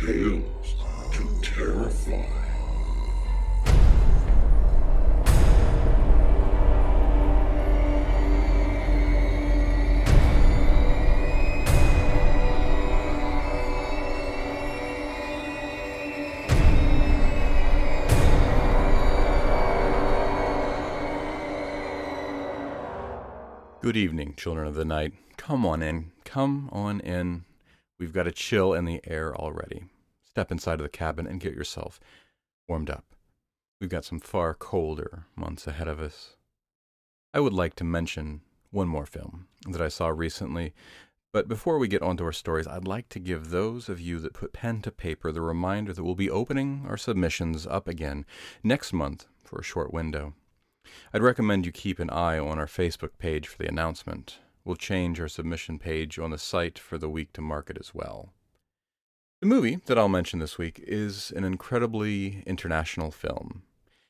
Tales to Terrify. Good evening, children of the night. Come on in. Come on in. We've got a chill in the air already. Step inside of the cabin and get yourself warmed up. We've got some far colder months ahead of us. I would like to mention one more film that I saw recently, but before we get onto our stories, I'd like to give those of you that put pen to paper the reminder that we'll be opening our submissions up again next month for a short window. I'd recommend you keep an eye on our Facebook page for the announcement. We'll change our submission page on the site for the week to market as well. The movie that I'll mention this week is an incredibly international film.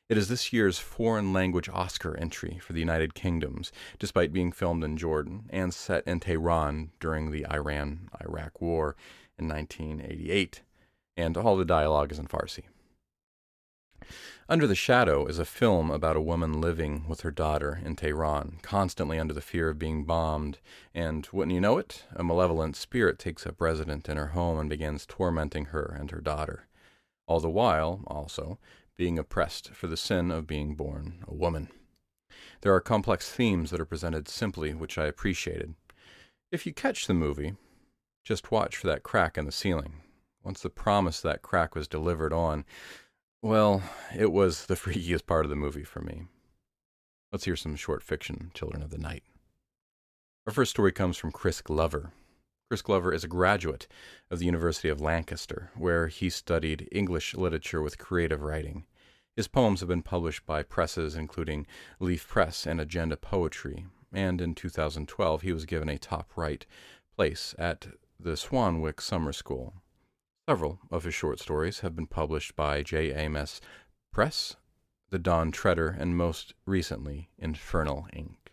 It is this year's foreign language Oscar entry for the United Kingdoms, despite being filmed in Jordan and set in Tehran during the Iran-Iraq War in 1988, and all the dialogue is in Farsi. Under the Shadow is a film about a woman living with her daughter in Tehran, constantly under the fear of being bombed, and, wouldn't you know it, a malevolent spirit takes up residence in her home and begins tormenting her and her daughter, all the while, also, being oppressed for the sin of being born a woman. There are complex themes that are presented simply, which I appreciated. If you catch the movie, just watch for that crack in the ceiling. Once the promise of that crack was delivered on, well, it was the freakiest part of the movie for me. Let's hear some short fiction, Children of the Night. Our first story comes from Chris Glover. Chris Glover is a graduate of the University of Lancaster, where he studied English literature with creative writing. His poems have been published by presses including Leaf Press and Agenda Poetry, and in 2012 he was given a top right place at the Swanwick Summer School. Several of his short stories have been published by JMS Press, The Dawn Treader, and most recently, Infernal Ink.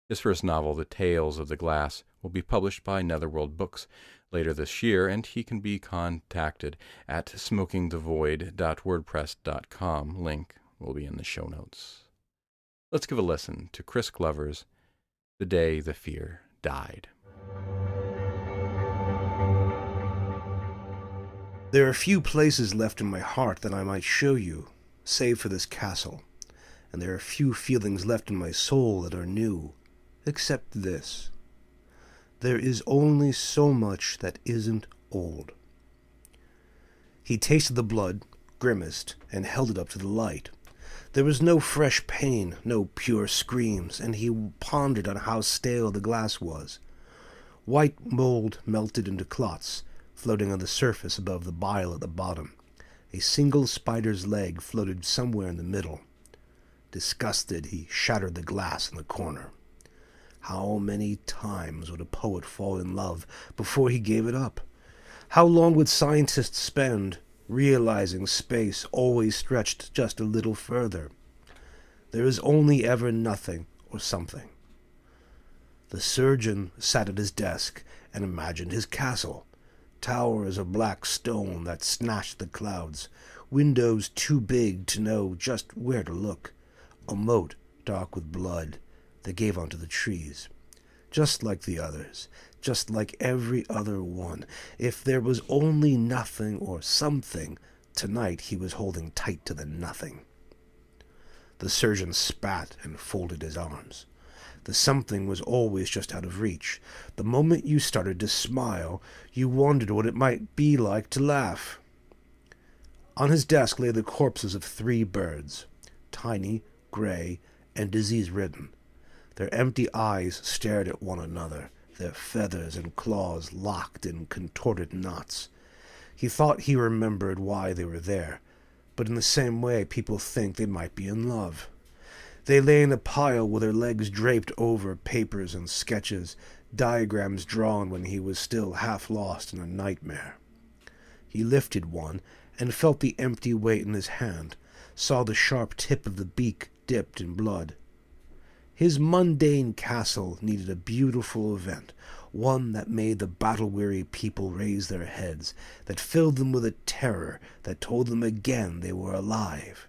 His first novel, The Tales of the Glass, will be published by Netherworld Books later this year, and he can be contacted at smokingthevoid.wordpress.com. Link will be in the show notes. Let's give a listen to Chris Glover's The Day the Fear Died. There are few places left in my heart that I might show you, save for this castle, and there are few feelings left in my soul that are new, except this. There is only so much that isn't old. He tasted the blood, grimaced, and held it up to the light. There was no fresh pain, no pure screams, and he pondered on how stale the glass was. White mold melted into clots, floating on the surface above the bile at the bottom. A single spider's leg floated somewhere in the middle. Disgusted, he shattered the glass in the corner. How many times would a poet fall in love before he gave it up? How long would scientists spend realizing space always stretched just a little further? There is only ever nothing or something. The surgeon sat at his desk and imagined his castle. Towers of black stone that snatched the clouds, windows too big to know just where to look, a moat dark with blood that gave onto the trees. Just like the others, just like every other one. If there was only nothing or something, tonight he was holding tight to the nothing. The surgeon spat and folded his arms. The something was always just out of reach. The moment you started to smile, you wondered what it might be like to laugh. On his desk lay the corpses of 3 birds, tiny, gray, and disease-ridden. Their empty eyes stared at one another, their feathers and claws locked in contorted knots. He thought he remembered why they were there, but in the same way people think they might be in love. They lay in a pile with their legs draped over papers and sketches, diagrams drawn when he was still half lost in a nightmare. He lifted one and felt the empty weight in his hand, saw the sharp tip of the beak dipped in blood. His mundane castle needed a beautiful event, one that made the battle-weary people raise their heads, that filled them with a terror that told them again they were alive.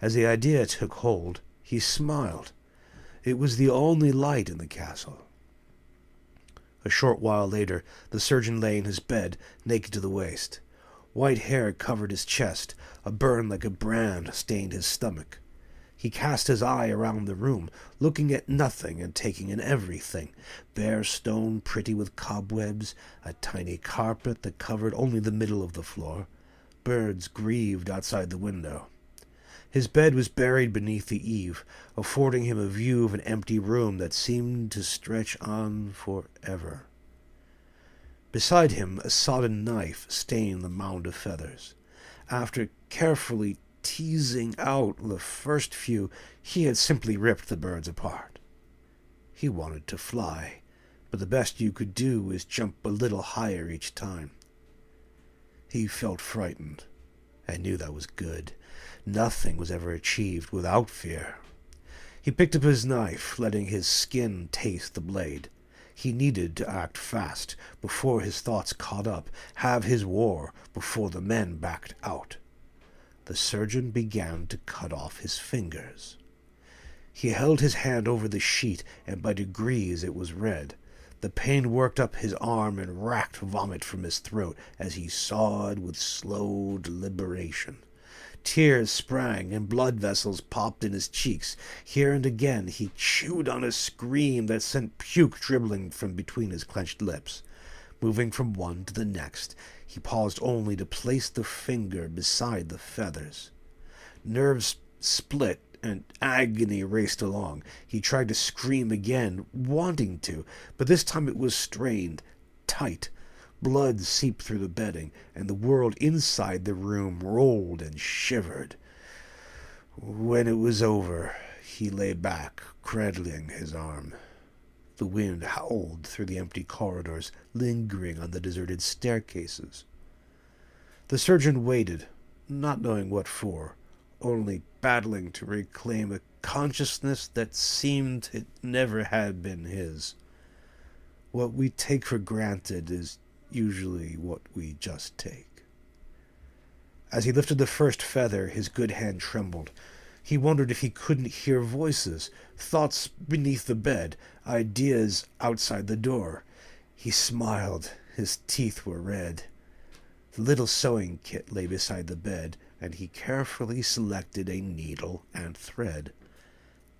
As the idea took hold, he smiled. It was the only light in the castle. A short while later, the surgeon lay in his bed, naked to the waist. White hair covered his chest, a burn like a brand stained his stomach. He cast his eye around the room, looking at nothing and taking in everything. Bare stone pretty with cobwebs, a tiny carpet that covered only the middle of the floor. Birds grieved outside the window. His bed was buried beneath the eave, affording him a view of an empty room that seemed to stretch on forever. Beside him, a sodden knife stained the mound of feathers. After carefully teasing out the first few, he had simply ripped the birds apart. He wanted to fly, but the best you could do was jump a little higher each time. He felt frightened, and knew that was good. Nothing was ever achieved without fear. He picked up his knife, letting his skin taste the blade. He needed to act fast, before his thoughts caught up, have his war, before the men backed out. The surgeon began to cut off his fingers. He held his hand over the sheet, and by degrees it was red. The pain worked up his arm and racked vomit from his throat as he sawed with slow deliberation. Tears sprang and blood vessels popped in his cheeks. Here and again he chewed on a scream that sent puke dribbling from between his clenched lips. Moving from one to the next, he paused only to place the finger beside the feathers. Nerves split and agony raced along. He tried to scream again, wanting to, but this time it was strained, tight. Blood seeped through the bedding, and the world inside the room rolled and shivered. When it was over, he lay back, cradling his arm. The wind howled through the empty corridors, lingering on the deserted staircases. The surgeon waited, not knowing what for, only battling to reclaim a consciousness that seemed it never had been his. What we take for granted is usually what we just take. As he lifted the first feather, his good hand trembled. He wondered if he couldn't hear voices, thoughts beneath the bed, ideas outside the door. He smiled. His teeth were red. The little sewing kit lay beside the bed, and he carefully selected a needle and thread.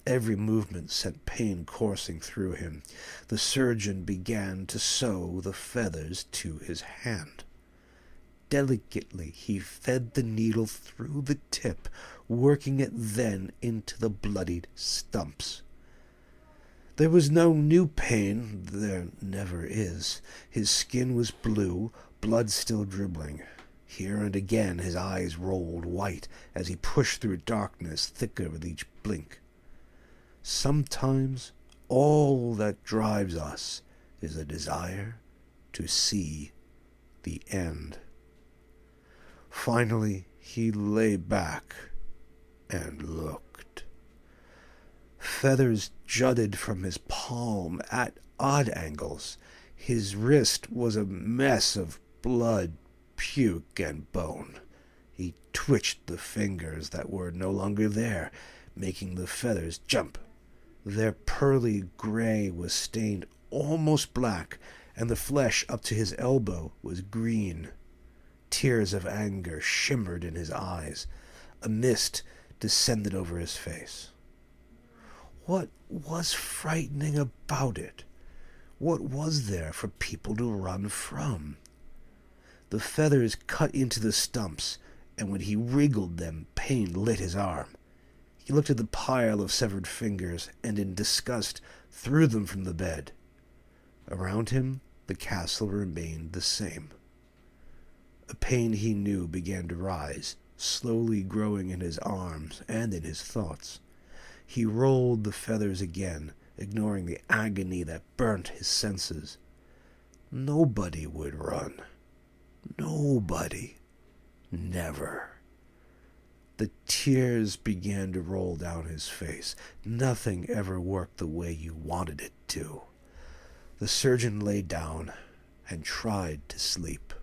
Every movement sent pain coursing through him. The surgeon began to sew the feathers to his hand. Delicately he fed the needle through the tip, working it then into the bloodied stumps. There was no new pain, there never is. His skin was blue, blood still dribbling. Here and again his eyes rolled white as he pushed through darkness thicker with each blink. Sometimes all that drives us is a desire to see the end. Finally, he lay back and looked. Feathers jutted from his palm at odd angles. His wrist was a mess of blood, puke, and bone. He twitched the fingers that were no longer there, making the feathers jump. Their pearly gray was stained almost black, and the flesh up to his elbow was green. Tears of anger shimmered in his eyes. A mist descended over his face. What was frightening about it? What was there for people to run from? The feathers cut into the stumps, and when he wriggled them, pain lit his arm. He looked at the pile of severed fingers, and in disgust threw them from the bed. Around him, the castle remained the same. A pain he knew began to rise, slowly growing in his arms and in his thoughts. He rolled the feathers again, ignoring the agony that burnt his senses. Nobody would run. Nobody. Never. The tears began to roll down his face. Nothing ever worked the way you wanted it to. The surgeon lay down and tried to sleep.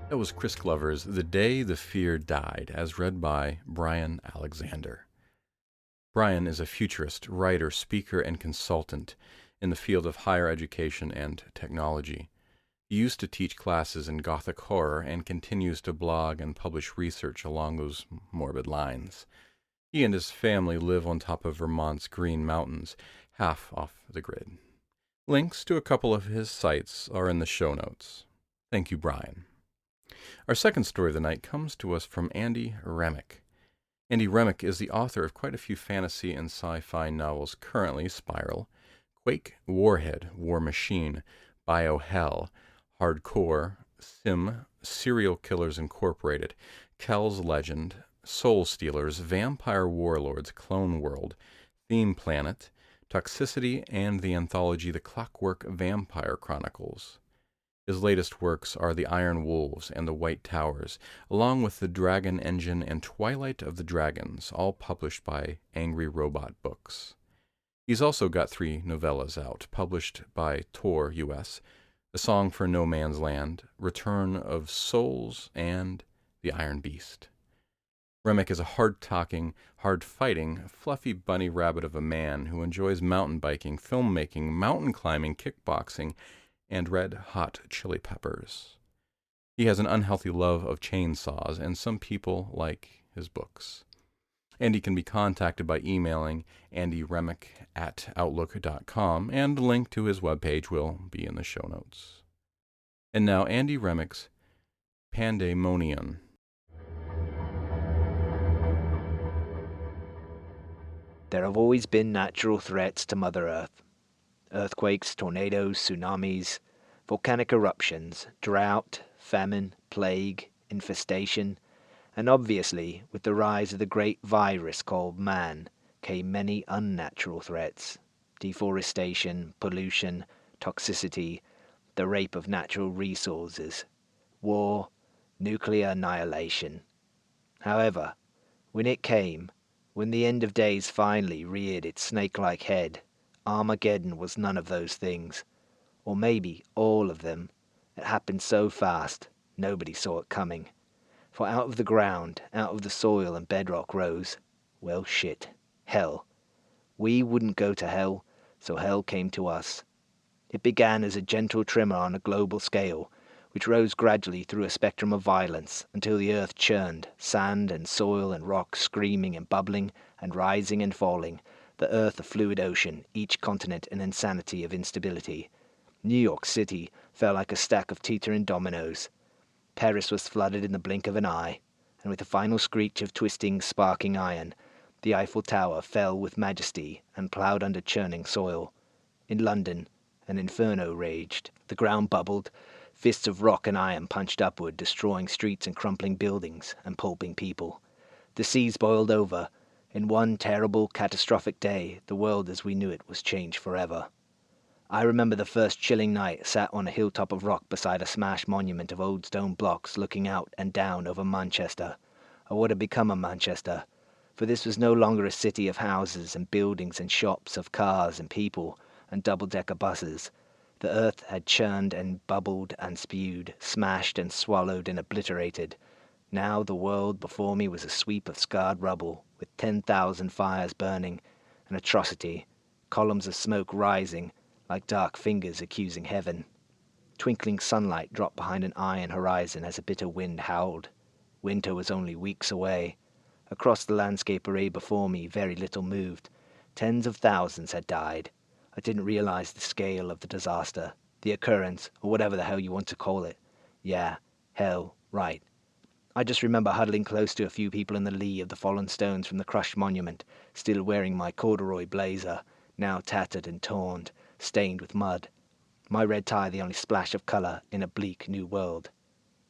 That was Chris Glover's The Day the Fear Died, as read by Brian Alexander. Brian is a futurist, writer, speaker, and consultant in the field of higher education and technology. He used to teach classes in Gothic horror and continues to blog and publish research along those morbid lines. He and his family live on top of Vermont's Green Mountains, half off the grid. Links to a couple of his sites are in the show notes. Thank you, Brian. Our second story of the night comes to us from Andy Remic. Andy Remic is the author of quite a few fantasy and sci-fi novels currently: Spiral, Quake, Warhead, War Machine, Biohell, Hardcore, Sim, Serial Killers Incorporated, Kel's Legend, Soul Stealers, Vampire Warlords, Clone World, Theme Planet, Toxicity, and the anthology The Clockwork Vampire Chronicles. His latest works are The Iron Wolves and The White Towers, along with The Dragon Engine and Twilight of the Dragons, all published by Angry Robot Books. He's also got 3 novellas out, published by Tor US, A Song for No Man's Land, Return of Souls, and The Iron Beast. Remic is a hard-talking, hard-fighting, fluffy bunny rabbit of a man who enjoys mountain biking, filmmaking, mountain climbing, kickboxing, and Red Hot Chili Peppers. He has an unhealthy love of chainsaws, and some people like his books. Andy can be contacted by emailing andyremic@outlook.com, and the link to his webpage will be in the show notes. And now Andy Remic's Pandemonium. There have always been natural threats to Mother Earth. Earthquakes, tornadoes, tsunamis, volcanic eruptions, drought, famine, plague, infestation, and obviously, with the rise of the great virus called man, came many unnatural threats: deforestation, pollution, toxicity, the rape of natural resources, war, nuclear annihilation. However, when it came, when the end of days finally reared its snake-like head, Armageddon was none of those things. Or maybe all of them. It happened so fast, nobody saw it coming. For out of the ground, out of the soil and bedrock rose, well shit, hell. We wouldn't go to hell, so hell came to us. It began as a gentle tremor on a global scale, which rose gradually through a spectrum of violence until the earth churned, sand and soil and rock screaming and bubbling and rising and falling, the earth a fluid ocean, each continent an insanity of instability. New York City fell like a stack of teetering dominoes. Paris was flooded in the blink of an eye, and with a final screech of twisting, sparking iron, the Eiffel Tower fell with majesty and ploughed under churning soil. In London, an inferno raged. The ground bubbled. Fists of rock and iron punched upward, destroying streets and crumpling buildings and pulping people. The seas boiled over. In one terrible, catastrophic day, the world as we knew it was changed forever. I remember the first chilling night sat on a hilltop of rock beside a smashed monument of old stone blocks looking out and down over Manchester, or what had become of Manchester, for this was no longer a city of houses and buildings and shops, of cars and people and double-decker buses. The earth had churned and bubbled and spewed, smashed and swallowed and obliterated. Now the world before me was a sweep of scarred rubble, with 10,000 fires burning, an atrocity, columns of smoke rising, like dark fingers accusing heaven. Twinkling sunlight dropped behind an iron horizon as a bitter wind howled. Winter was only weeks away. Across the landscape array before me, very little moved. Tens of thousands had died. I didn't realize the scale of the disaster, the occurrence, or whatever the hell you want to call it. Yeah, hell, right. I just remember huddling close to a few people in the lee of the fallen stones from the crushed monument, still wearing my corduroy blazer, now tattered and torn, stained with mud. My red tie the only splash of colour in a bleak new world.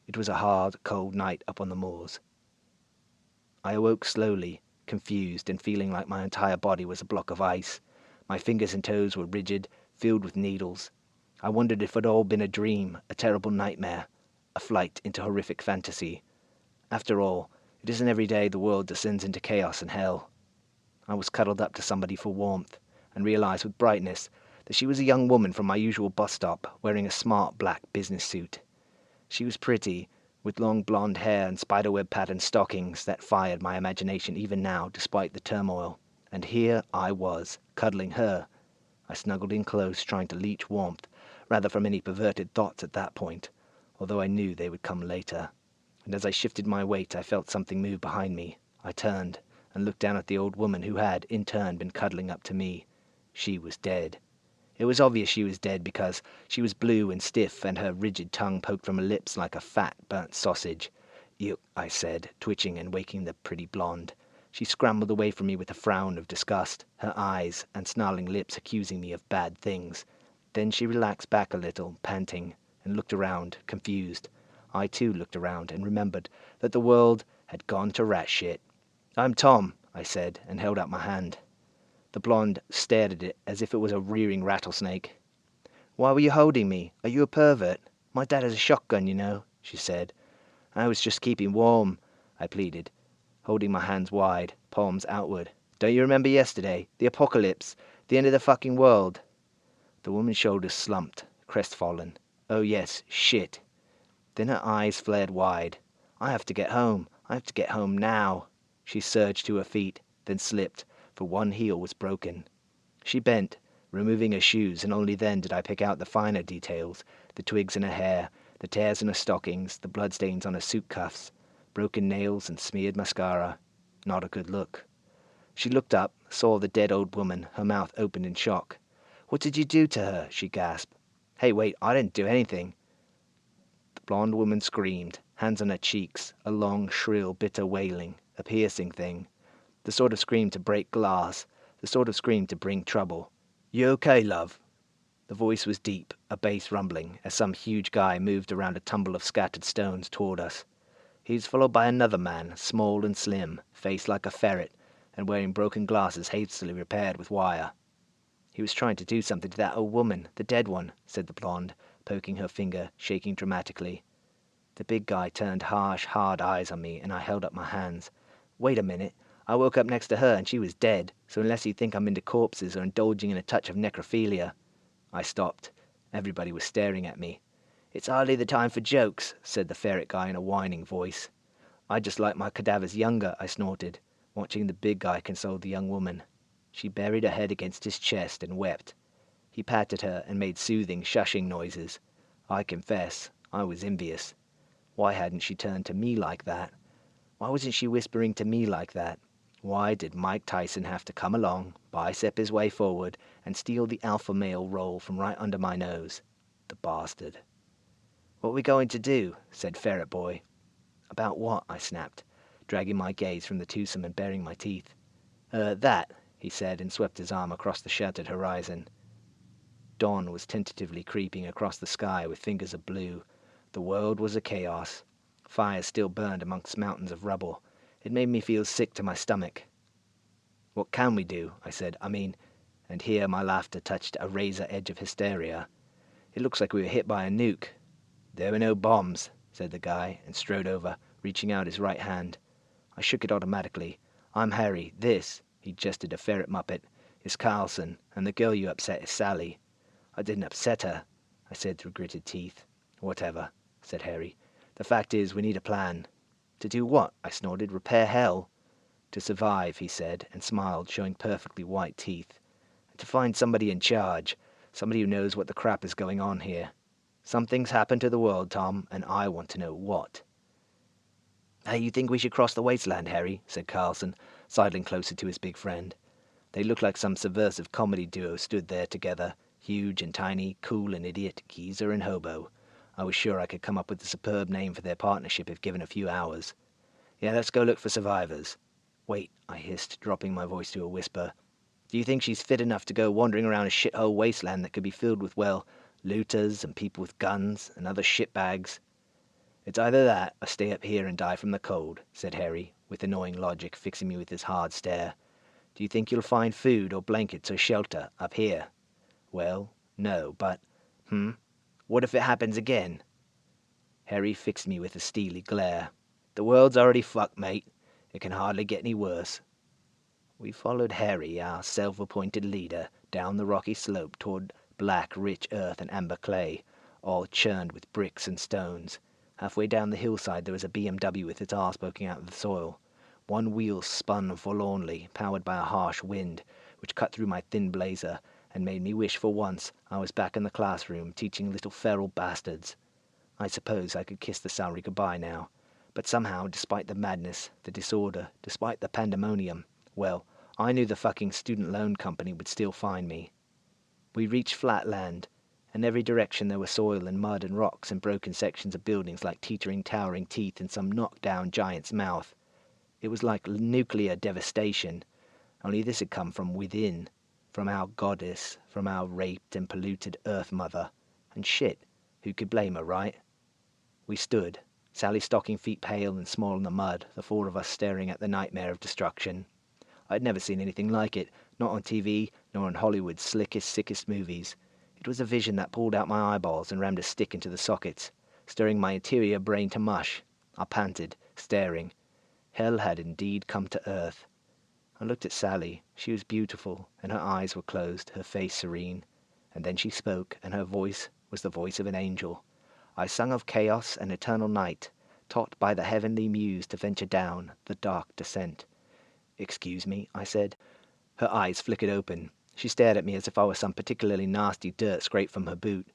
It was a hard, cold night up on the moors. I awoke slowly, confused and feeling like my entire body was a block of ice. My fingers and toes were rigid, filled with needles. I wondered if it had all been a dream, a terrible nightmare. a flight into horrific fantasy. After all, it isn't every day the world descends into chaos and hell. I was cuddled up to somebody for warmth, and realized with brightness that she was a young woman from my usual bus stop, wearing a smart black business suit. She was pretty, with long blonde hair and spiderweb patterned stockings that fired my imagination even now, despite the turmoil. And here I was, cuddling her. I snuggled in close, trying to leech warmth, rather from any perverted thoughts at that point, although I knew they would come later. And as I shifted my weight, I felt something move behind me. I turned and looked down at the old woman who had, in turn, been cuddling up to me. She was dead. It was obvious she was dead because she was blue and stiff, and her rigid tongue poked from her lips like a fat, burnt sausage. "You," I said, twitching and waking the pretty blonde. She scrambled away from me with a frown of disgust, her eyes and snarling lips accusing me of bad things. Then she relaxed back a little, panting, and looked around, confused. I too looked around and remembered that the world had gone to rat shit. "I'm Tom," I said, and held out my hand. The blonde stared at it as if it was a rearing rattlesnake. "Why were you holding me? Are you a pervert? My dad has a shotgun, you know," she said. "I was just keeping warm," I pleaded, holding my hands wide, palms outward. "Don't you remember yesterday? The apocalypse. The end of the fucking world." The woman's shoulders slumped, crestfallen. "Oh yes, shit." Then her eyes flared wide. "I have to get home. I have to get home now." She surged to her feet, then slipped, for one heel was broken. She bent, removing her shoes, and only then did I pick out the finer details, the twigs in her hair, the tears in her stockings, the bloodstains on her suit cuffs, broken nails and smeared mascara. Not a good look. She looked up, saw the dead old woman, her mouth opened in shock. "What did you do to her?" she gasped. "Hey, wait, I didn't do anything." The blonde woman screamed, hands on her cheeks, a long, shrill, bitter wailing, a piercing thing. The sort of scream to break glass, the sort of scream to bring trouble. "You okay, love?" The voice was deep, a bass rumbling, as some huge guy moved around a tumble of scattered stones toward us. He was followed by another man, small and slim, faced like a ferret, and wearing broken glasses hastily repaired with wire. "He was trying to do something to that old woman, the dead one," said the blonde, poking her finger, shaking dramatically. The big guy turned harsh, hard eyes on me, and I held up my hands. "Wait a minute. I woke up next to her and she was dead, so unless you think I'm into corpses or indulging in a touch of necrophilia." I stopped. Everybody was staring at me. "It's hardly the time for jokes," said the ferret guy in a whining voice. "I'd just like my cadavers younger," I snorted, watching the big guy console the young woman. She buried her head against his chest and wept. He patted her and made soothing, shushing noises. I confess, I was envious. Why hadn't she turned to me like that? Why wasn't she whispering to me like that? Why did Mike Tyson have to come along, bicep his way forward, and steal the alpha male role from right under my nose? The bastard. "What are we going to do?" said Ferret Boy. "About what?" I snapped, dragging my gaze from the twosome and baring my teeth. That," he said, and swept his arm across the shattered horizon. Dawn was tentatively creeping across the sky with fingers of blue. The world was a chaos. Fires still burned amongst mountains of rubble. It made me feel sick to my stomach. "What can we do?" I said. "I mean," and here my laughter touched a razor edge of hysteria. "It looks like we were hit by a nuke." "There were no bombs," said the guy, and strode over, reaching out his right hand. I shook it automatically. "I'm Harry. This," he gestured to Ferret Muppet, "is Carlson, and the girl you upset is Sally." "I didn't upset her," I said through gritted teeth. "Whatever," said Harry. "The fact is, we need a plan." "To do what?" I snorted. "Repair hell?" "To survive," he said, and smiled, showing perfectly white teeth. "And to find somebody in charge, somebody who knows what the crap is going on here. Something's happened to the world, Tom, and I want to know what." "Hey, you think we should cross the wasteland, Harry?" said Carlson, sidling closer to his big friend. They looked like some subversive comedy duo stood there together, huge and tiny, cool and idiot, geezer and hobo. I was sure I could come up with a superb name for their partnership if given a few hours. "Yeah, let's go look for survivors." "Wait," I hissed, dropping my voice to a whisper. "Do you think she's fit enough to go wandering around a shithole wasteland that could be filled with, well, looters and people with guns and other shitbags?" "It's either that or stay up here and die from the cold," said Harry, with annoying logic, fixing me with his hard stare. "Do you think you'll find food or blankets or shelter up here?" "Well, no, but... What if it happens again?" Harry fixed me with a steely glare. "The world's already fucked, mate. It can hardly get any worse." We followed Harry, our self-appointed leader, down the rocky slope toward black, rich earth and amber clay, all churned with bricks and stones. Halfway down the hillside there was a BMW with its arse poking out of the soil. One wheel spun forlornly, powered by a harsh wind, which cut through my thin blazer and made me wish for once I was back in the classroom teaching little feral bastards. I suppose I could kiss the salary goodbye now, but somehow, despite the madness, the disorder, despite the pandemonium, well, I knew the fucking student loan company would still find me. We reached flat land. In every direction there were soil and mud and rocks and broken sections of buildings like teetering, towering teeth in some knocked-down giant's mouth. It was like nuclear devastation, only this had come from within, from our goddess, from our raped and polluted Earth Mother. And shit, who could blame her, right? We stood, Sally's stocking feet pale and small in the mud, the four of us staring at the nightmare of destruction. I'd never seen anything like it, not on TV, nor in Hollywood's slickest, sickest movies. It was a vision that pulled out my eyeballs and rammed a stick into the sockets, stirring my interior brain to mush. I panted, staring. Hell had indeed come to earth. I looked at Sally. She was beautiful, and her eyes were closed, her face serene. And then she spoke, and her voice was the voice of an angel. I sung of chaos and eternal night, taught by the heavenly muse to venture down the dark descent. "Excuse me," I said. Her eyes flickered open. She stared at me as if I was some particularly nasty dirt scraped from her boot.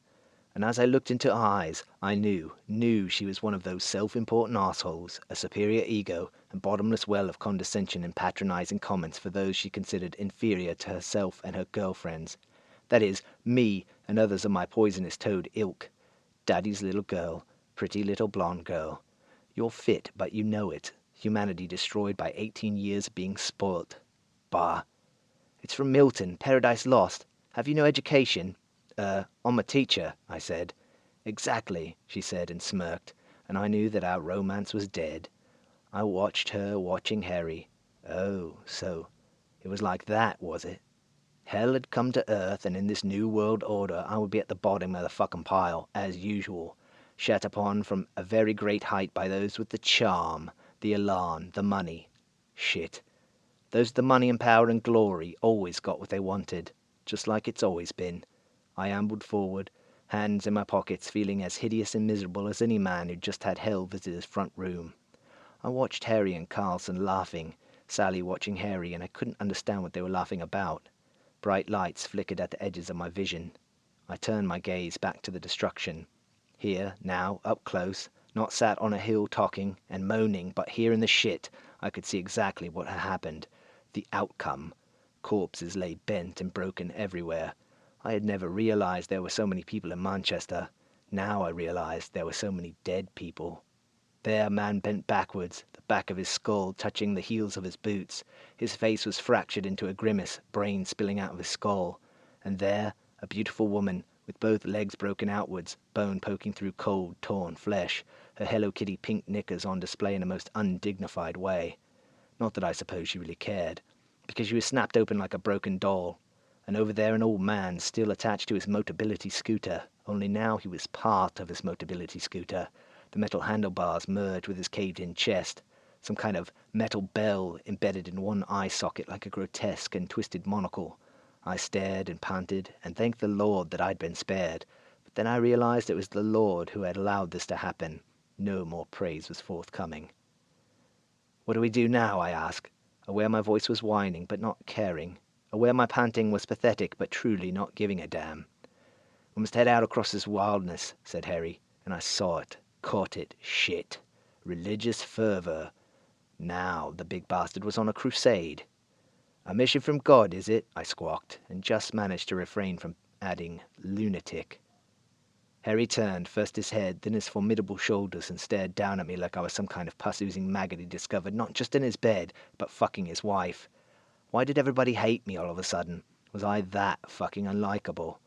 And as I looked into her eyes, I knew she was one of those self-important assholes, a superior ego, and bottomless well of condescension and patronizing comments for those she considered inferior to herself and her girlfriends. That is, me and others of my poisonous toad ilk. Daddy's little girl, pretty little blonde girl. You're fit, but you know it. Humanity destroyed by 18 years of being spoilt. Bah. It's from Milton, Paradise Lost. Have you no education? I'm a teacher, I said. Exactly, she said and smirked, and I knew that our romance was dead. I watched her watching Harry. Oh, so it was like that, was it? Hell had come to earth, and in this new world order I would be at the bottom of the fucking pile, as usual, shat upon from a very great height by those with the charm, the elan, the money. Shit. Those with the money and power and glory always got what they wanted, just like it's always been. I ambled forward, hands in my pockets, feeling as hideous and miserable as any man who'd just had hell visit his front room. I watched Harry and Carlson laughing, Sally watching Harry, and I couldn't understand what they were laughing about. Bright lights flickered at the edges of my vision. I turned my gaze back to the destruction. Here, now, up close, not sat on a hill talking and moaning, but here in the shit, I could see exactly what had happened. The outcome. Corpses lay bent and broken everywhere. I had never realized there were so many people in Manchester. Now I realized there were so many dead people. There a man bent backwards, the back of his skull touching the heels of his boots. His face was fractured into a grimace, brain spilling out of his skull. And there, a beautiful woman, with both legs broken outwards, bone poking through cold, torn flesh, her Hello Kitty pink knickers on display in a most undignified way. Not that I suppose she really cared, because she was snapped open like a broken doll. And over there an old man still attached to his Motability scooter, only now he was part of his Motability scooter. The metal handlebars merged with his caved-in chest, some kind of metal bell embedded in one eye socket like a grotesque and twisted monocle. I stared and panted and thanked the Lord that I'd been spared, but then I realized it was the Lord who had allowed this to happen. No more praise was forthcoming. "What do we do now?" I asked, aware my voice was whining but not caring, aware my panting was pathetic but truly not giving a damn. "We must head out across this wilderness," said Harry, and I saw it, caught it, shit. Religious fervor. Now the big bastard was on a crusade. "A mission from God, is it?" I squawked, and just managed to refrain from adding lunatic. Harry turned, first his head, then his formidable shoulders, and stared down at me like I was some kind of pus-oozing maggot he discovered not just in his bed, but fucking his wife. Why did everybody hate me all of a sudden? Was I that fucking unlikable?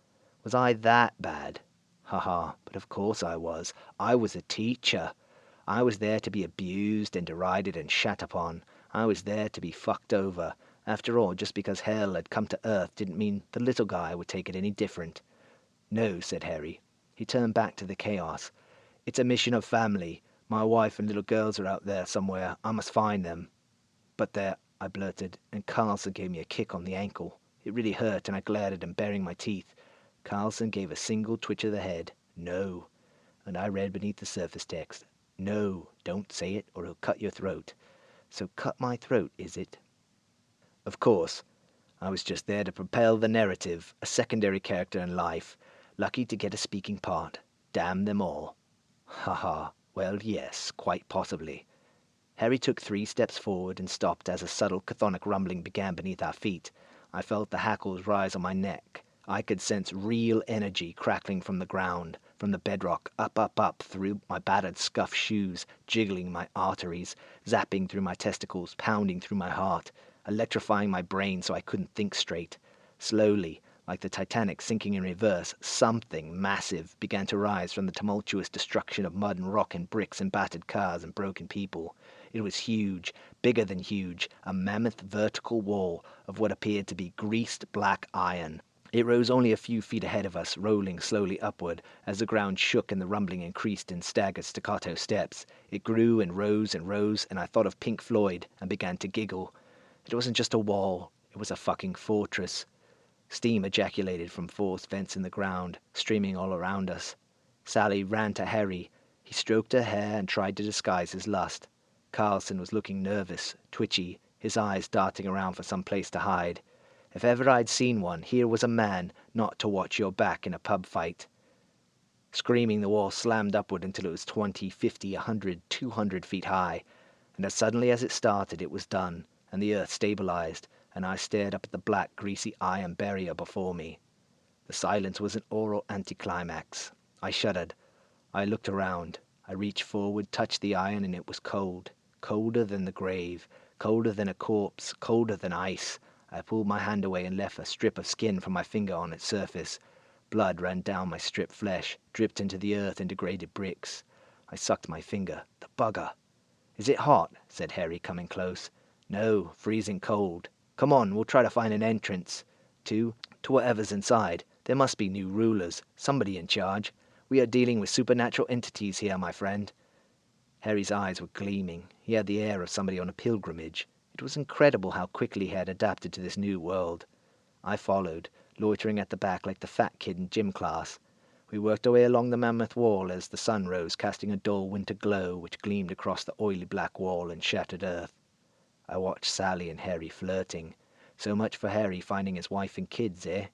Was I that bad? Ha, but of course I was. I was a teacher. I was there to be abused and derided and shat upon. I was there to be fucked over. After all, just because hell had come to earth didn't mean the little guy would take it any different. "No," said Harry. He turned back to the chaos. It's a mission of family. My wife and little girls are out there somewhere. I must find them. But there, I blurted, and Carlson gave me a kick on the ankle. It really hurt, and I glared at him, baring my teeth. Carlson gave a single twitch of the head. No. And I read beneath the surface text. No, don't say it, or he'll cut your throat. So cut my throat, is it? Of course, I was just there to propel the narrative, a secondary character in life, lucky to get a speaking part. Damn them all. Ha ha. Well, yes, quite possibly. Harry took 3 steps forward and stopped as a subtle chthonic rumbling began beneath our feet. I felt the hackles rise on my neck. I could sense real energy crackling from the ground, from the bedrock, up, through my battered scuffed shoes, jiggling my arteries, zapping through my testicles, pounding through my heart, electrifying my brain so I couldn't think straight. Slowly, like the Titanic sinking in reverse, something massive began to rise from the tumultuous destruction of mud and rock and bricks and battered cars and broken people. It was huge, bigger than huge, a mammoth vertical wall of what appeared to be greased black iron. It rose only a few feet ahead of us, rolling slowly upward, as the ground shook and the rumbling increased in staggered staccato steps. It grew and rose, and I thought of Pink Floyd and began to giggle. It wasn't just a wall, it was a fucking fortress. Steam ejaculated from forced vents in the ground, streaming all around us. Sally ran to Harry. He stroked her hair and tried to disguise his lust. Carlson was looking nervous, twitchy, his eyes darting around for some place to hide. If ever I'd seen one, here was a man not to watch your back in a pub fight. Screaming, the wall slammed upward until it was 20, 50, 100, 200 feet high, and as suddenly as it started, it was done, and the earth stabilized, and I stared up at the black, greasy iron barrier before me. The silence was an oral anticlimax. I shuddered. I looked around. I reached forward, touched the iron, and it was cold. Colder than the grave, colder than a corpse, colder than ice. I pulled my hand away and left a strip of skin from my finger on its surface. Blood ran down my stripped flesh, dripped into the earth and degraded bricks. I sucked my finger. The bugger. Is it hot? Said Harry, coming close. No, freezing cold. Come on, we'll try to find an entrance. To whatever's inside. There must be new rulers, somebody in charge. We are dealing with supernatural entities here, my friend. Harry's eyes were gleaming. He had the air of somebody on a pilgrimage. It was incredible how quickly he had adapted to this new world. I followed, loitering at the back like the fat kid in gym class. We worked our way along the mammoth wall as the sun rose, casting a dull winter glow which gleamed across the oily black wall and shattered earth. I watched Sally and Harry flirting. So much for Harry finding his wife and kids, eh?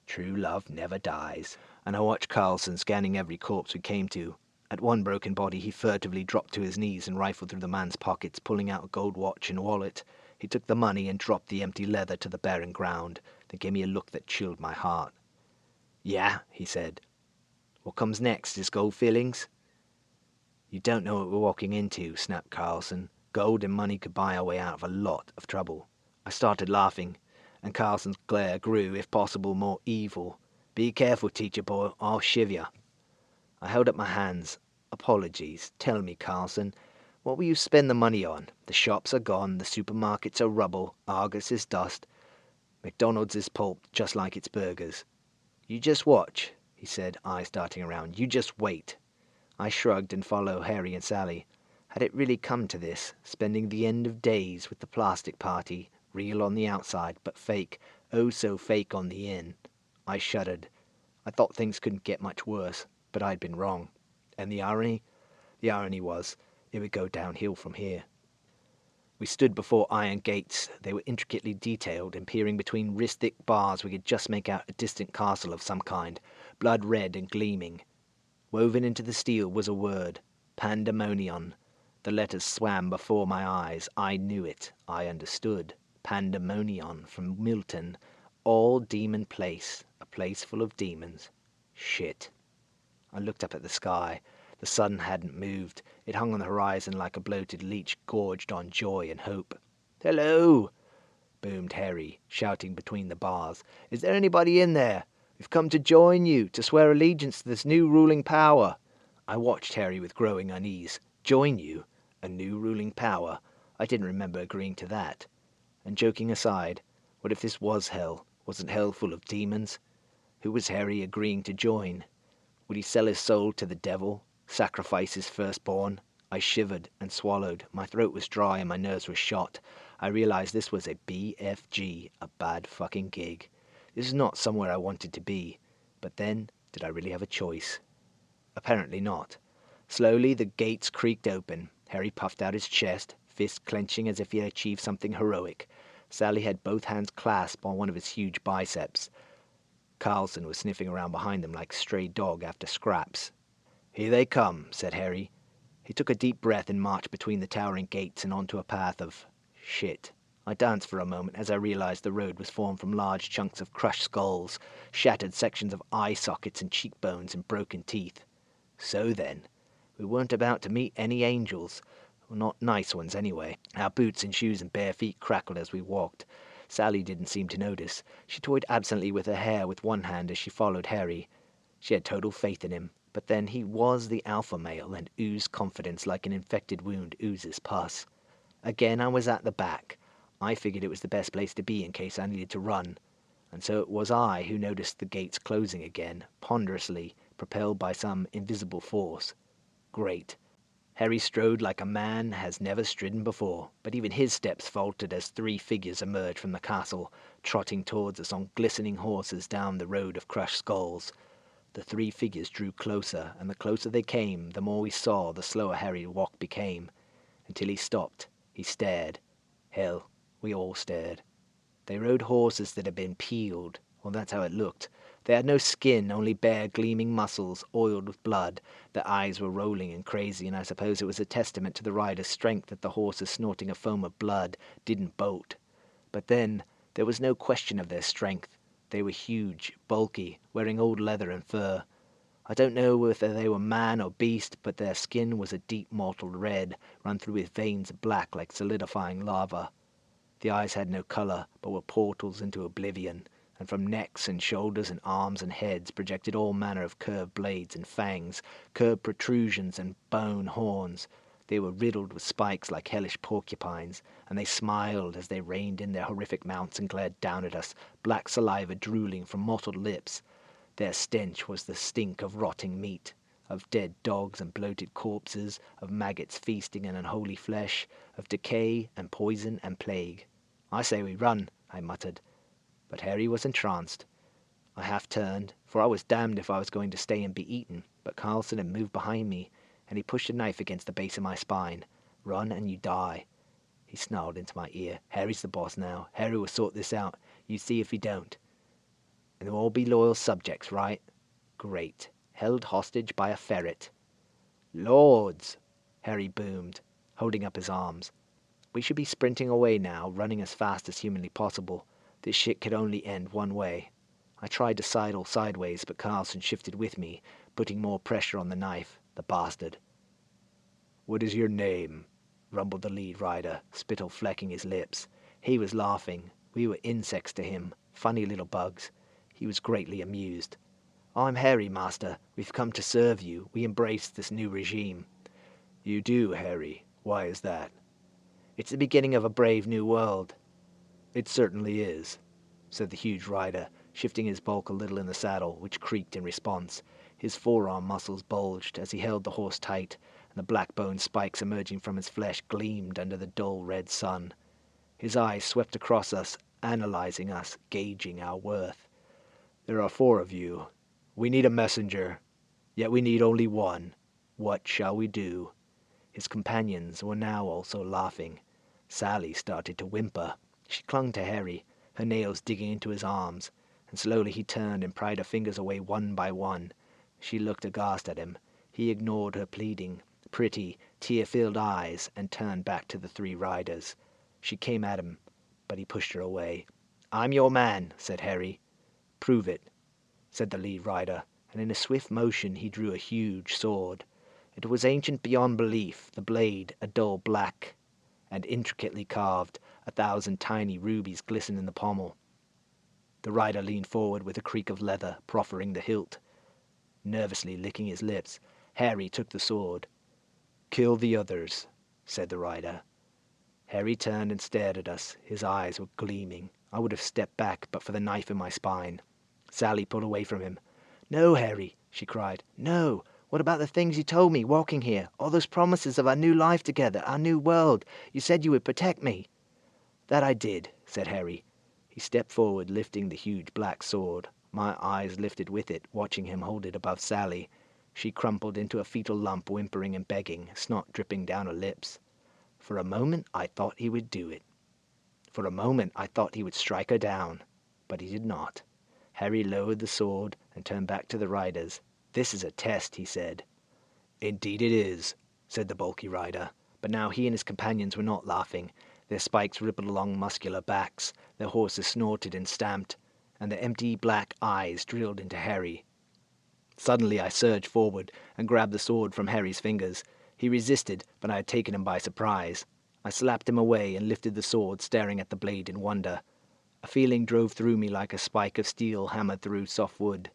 True love never dies. And I watched Carlson scanning every corpse we came to. At one broken body, he furtively dropped to his knees and rifled through the man's pockets, pulling out a gold watch and wallet. He took the money and dropped the empty leather to the barren ground, then gave me a look that chilled my heart. Yeah, he said. What comes next? Is gold fillings? You don't know what we're walking into, snapped Carlson. Gold and money could buy our way out of a lot of trouble. I started laughing, and Carlson's glare grew, if possible, more evil. Be careful, teacher boy, I'll shiv ya. I held up my hands. Apologies. Tell me, Carlson, what will you spend the money on? The shops are gone, the supermarkets are rubble, Argus is dust, McDonald's is pulp, just like its burgers. You just watch, he said, eyes darting around. You just wait. I shrugged and followed Harry and Sally. Had it really come to this, spending the end of days with the plastic party, real on the outside, but fake, oh so fake on the in? I shuddered. I thought things couldn't get much worse, but I'd been wrong. And the irony? The irony was, it would go downhill from here. We stood before iron gates. They were intricately detailed, and peering between wrist-thick bars we could just make out a distant castle of some kind, blood-red and gleaming. Woven into the steel was a word, Pandemonion. The letters swam before my eyes. I knew it. I understood. Pandemonion, from Milton. All demon place. A place full of demons. Shit. I looked up at the sky. The sun hadn't moved. It hung on the horizon like a bloated leech gorged on joy and hope. "Hello!" boomed Harry, shouting between the bars. "Is there anybody in there? We've come to join you, to swear allegiance to this new ruling power." I watched Harry with growing unease. Join you? A new ruling power? I didn't remember agreeing to that. And joking aside, what if this was hell? Wasn't hell full of demons? Who was Harry agreeing to join? Would he sell his soul to the devil? Sacrifice his firstborn. I shivered and swallowed. My throat was dry and my nerves were shot. I realized this was a BFG, a bad fucking gig. This is not somewhere I wanted to be. But then, did I really have a choice? Apparently not. Slowly, the gates creaked open. Harry puffed out his chest, fist clenching as if he had achieved something heroic. Sally had both hands clasped on one of his huge biceps. Carlson was sniffing around behind them like a stray dog after scraps. "Here they come," said Harry. He took a deep breath and marched between the towering gates and onto a path of shit. I danced for a moment as I realized the road was formed from large chunks of crushed skulls, shattered sections of eye sockets and cheekbones and broken teeth. So then, we weren't about to meet any angels. Well, not nice ones anyway. Our boots and shoes and bare feet crackled as we walked. Sally didn't seem to notice. She toyed absently with her hair with one hand as she followed Harry. She had total faith in him, but then he was the alpha male and oozed confidence like an infected wound oozes pus. Again I was at the back. I figured it was the best place to be in case I needed to run. And so it was I who noticed the gates closing again, ponderously, propelled by some invisible force. Great. Harry strode like a man has never stridden before, but even his steps faltered as 3 figures emerged from the castle, trotting towards us on glistening horses down the road of crushed skulls. The 3 figures drew closer, and the closer they came, the more we saw, the slower Harry's walk became. Until he stopped. He stared. Hell, we all stared. They rode horses that had been peeled. Well, that's how it looked. They had no skin, only bare, gleaming muscles, oiled with blood. Their eyes were rolling and crazy, and I suppose it was a testament to the rider's strength that the horses snorting a foam of blood didn't bolt. But then, there was no question of their strength. They were huge, bulky, wearing old leather and fur. I don't know whether they were man or beast, but their skin was a deep mottled red, run through with veins black like solidifying lava. The eyes had no color, but were portals into oblivion, and from necks and shoulders and arms and heads projected all manner of curved blades and fangs, curved protrusions and bone horns. They were riddled with spikes like hellish porcupines, and they smiled as they reined in their horrific mounts and glared down at us, black saliva drooling from mottled lips. Their stench was the stink of rotting meat, of dead dogs and bloated corpses, of maggots feasting on unholy flesh, of decay and poison and plague. "I say we run," I muttered. But Harry was entranced. I half turned, for I was damned if I was going to stay and be eaten, but Carlson had moved behind me, and he pushed a knife against the base of my spine. "Run and you die." He snarled into my ear. "Harry's the boss now. Harry will sort this out. You see if he don't. And they'll all be loyal subjects, right? Great. Held hostage by a ferret." "Lords!" Harry boomed, holding up his arms. We should be sprinting away now, running as fast as humanly possible. This shit could only end one way. I tried to sidle sideways, but Carlson shifted with me, putting more pressure on the knife, the bastard. "What is your name?" rumbled the lead rider, spittle flecking his lips. He was laughing. We were insects to him, funny little bugs. He was greatly amused. "I'm Harry, master. We've come to serve you. We embrace this new regime." "You do, Harry. Why is that?" "It's the beginning of a brave new world." "It certainly is," said the huge rider, shifting his bulk a little in the saddle, which creaked in response. His forearm muscles bulged as he held the horse tight, and the black bone spikes emerging from his flesh gleamed under the dull red sun. His eyes swept across us, analyzing us, gauging our worth. "There are 4 of you. We need a messenger. Yet we need only one. What shall we do?" His companions were now also laughing. Sally started to whimper. She clung to Harry, her nails digging into his arms, and slowly he turned and pried her fingers away one by one. She looked aghast at him. He ignored her pleading, pretty, tear-filled eyes and turned back to the 3 riders. She came at him, but he pushed her away. "I'm your man," said Harry. "Prove it," said the lead rider, and in a swift motion he drew a huge sword. It was ancient beyond belief, the blade a dull black and intricately carved. 1,000 tiny rubies glistened in the pommel. The rider leaned forward with a creak of leather, proffering the hilt. Nervously licking his lips, Harry took the sword. "Kill the others," said the rider. Harry turned and stared at us. His eyes were gleaming. I would have stepped back, but for the knife in my spine. Sally pulled away from him. "No, Harry," she cried. "No! What about the things you told me walking here? All those promises of our new life together, our new world. You said you would protect me." "That I did," said Harry. He stepped forward, lifting the huge black sword. My eyes lifted with it, watching him hold it above Sally. She crumpled into a fetal lump, whimpering and begging, snot dripping down her lips. For a moment I thought he would do it. For a moment I thought he would strike her down. But he did not. Harry lowered the sword and turned back to the riders. "This is a test," he said. "Indeed it is," said the bulky rider. But now he and his companions were not laughing. Their spikes rippled along muscular backs, their horses snorted and stamped, and their empty black eyes drilled into Harry. Suddenly I surged forward and grabbed the sword from Harry's fingers. He resisted, but I had taken him by surprise. I slapped him away and lifted the sword, staring at the blade in wonder. A feeling drove through me like a spike of steel hammered through soft wood.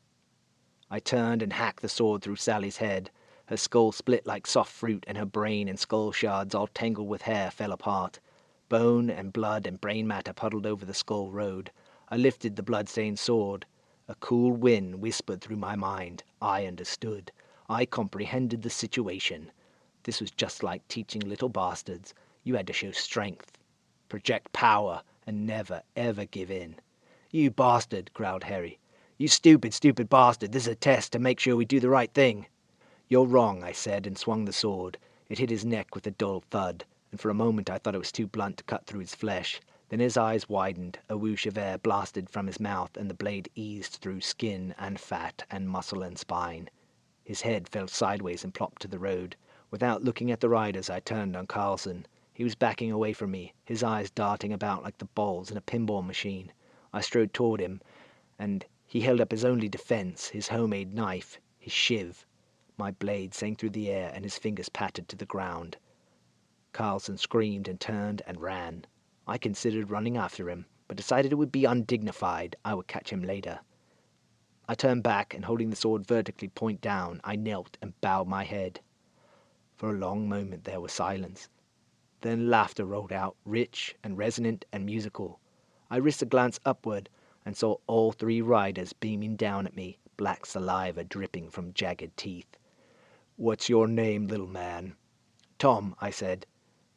I turned and hacked the sword through Sally's head. Her skull split like soft fruit, and her brain and skull shards, all tangled with hair, fell apart. Bone and blood and brain matter puddled over the skull road. I lifted the blood-stained sword. A cool wind whispered through my mind. I understood. I comprehended the situation. This was just like teaching little bastards. You had to show strength, project power, and never, ever give in. "You bastard," growled Harry. "You stupid, stupid bastard. This is a test to make sure we do the right thing." "You're wrong," I said, and swung the sword. It hit his neck with a dull thud, and for a moment I thought it was too blunt to cut through his flesh. Then his eyes widened, a whoosh of air blasted from his mouth, and the blade eased through skin and fat and muscle and spine. His head fell sideways and plopped to the road. Without looking at the riders, I turned on Carlson. He was backing away from me, his eyes darting about like the balls in a pinball machine. I strode toward him, and he held up his only defense, his homemade knife, his shiv. My blade sang through the air, and his fingers pattered to the ground. Carlson screamed and turned and ran. I considered running after him, but decided it would be undignified. I would catch him later. I turned back, and holding the sword vertically point down, I knelt and bowed my head. For a long moment there was silence. Then laughter rolled out, rich and resonant and musical. I risked a glance upward and saw all three riders beaming down at me, black saliva dripping from jagged teeth. "What's your name, little man?" "Tom," I said.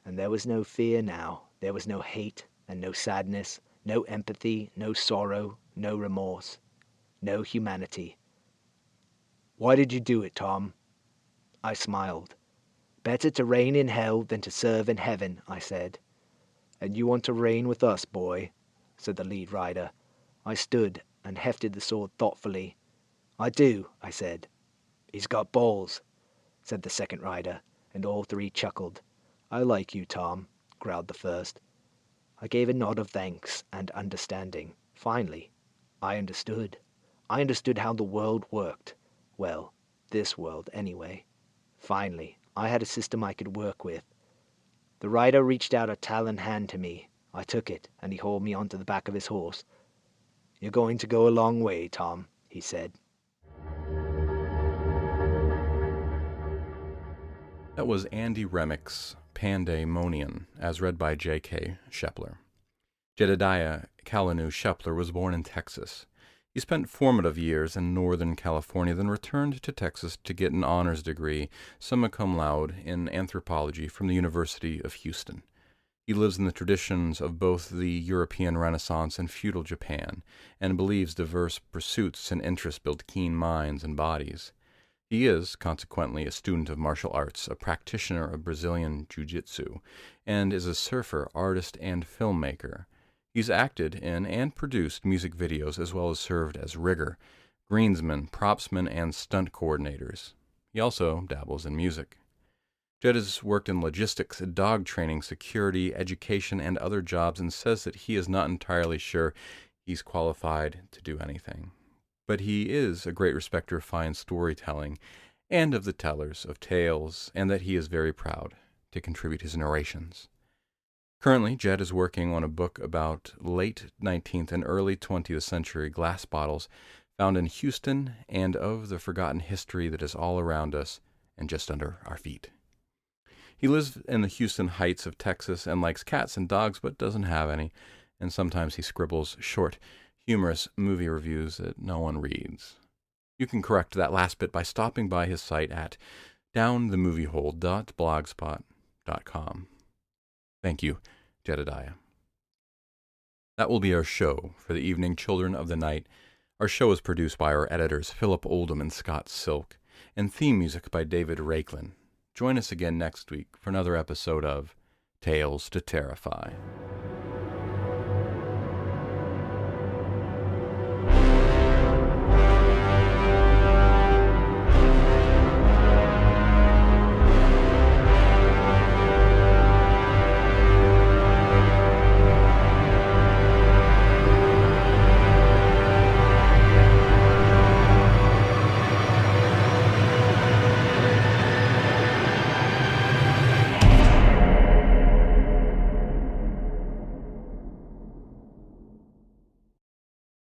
And there was no fear now. There was no hate and no sadness, no empathy, no sorrow, no remorse, no humanity. "Why did you do it, Tom?" I smiled. "Better to reign in hell than to serve in heaven," I said. "And you want to reign with us, boy?" said the lead rider. I stood and hefted the sword thoughtfully. "I do," I said. "He's got balls," said the second rider, and all three chuckled. "I like you, Tom," growled the first. I gave a nod of thanks and understanding. Finally, I understood. I understood how the world worked. Well, this world anyway. Finally, I had a system I could work with. The rider reached out a taloned hand to me. I took it, and he hauled me onto the back of his horse. "You're going to go a long way, Tom," he said. That was Andy Remic's Pandemonium, as read by J.K. Shepler. Jedediah Kalanu Shepler was born in Texas. He spent formative years in Northern California, then returned to Texas to get an honors degree, summa cum laude, in anthropology from the University of Houston. He lives in the traditions of both the European Renaissance and feudal Japan, and believes diverse pursuits and interests build keen minds and bodies. He is, consequently, a student of martial arts, a practitioner of Brazilian jiu-jitsu, and is a surfer, artist, and filmmaker. He's acted in and produced music videos, as well as served as rigger, greensman, propsman, and stunt coordinators. He also dabbles in music. Jed has worked in logistics, dog training, security, education, and other jobs, and says that he is not entirely sure he's qualified to do anything. But he is a great respecter of fine storytelling and of the tellers of tales, and that he is very proud to contribute his narrations. Currently, Jed is working on a book about late 19th and early 20th century glass bottles found in Houston, and of the forgotten history that is all around us and just under our feet. He lives in the Houston Heights of Texas and likes cats and dogs but doesn't have any, and sometimes he scribbles short, humorous movie reviews that no one reads. You can correct that last bit by stopping by his site at downthemoviehole.blogspot.com. Thank you, Jedediah. That will be our show for the evening, Children of the Night. Our show is produced by our editors, Philip Oldham and Scott Silk, and theme music by David Rakelin. Join us again next week for another episode of Tales to Terrify.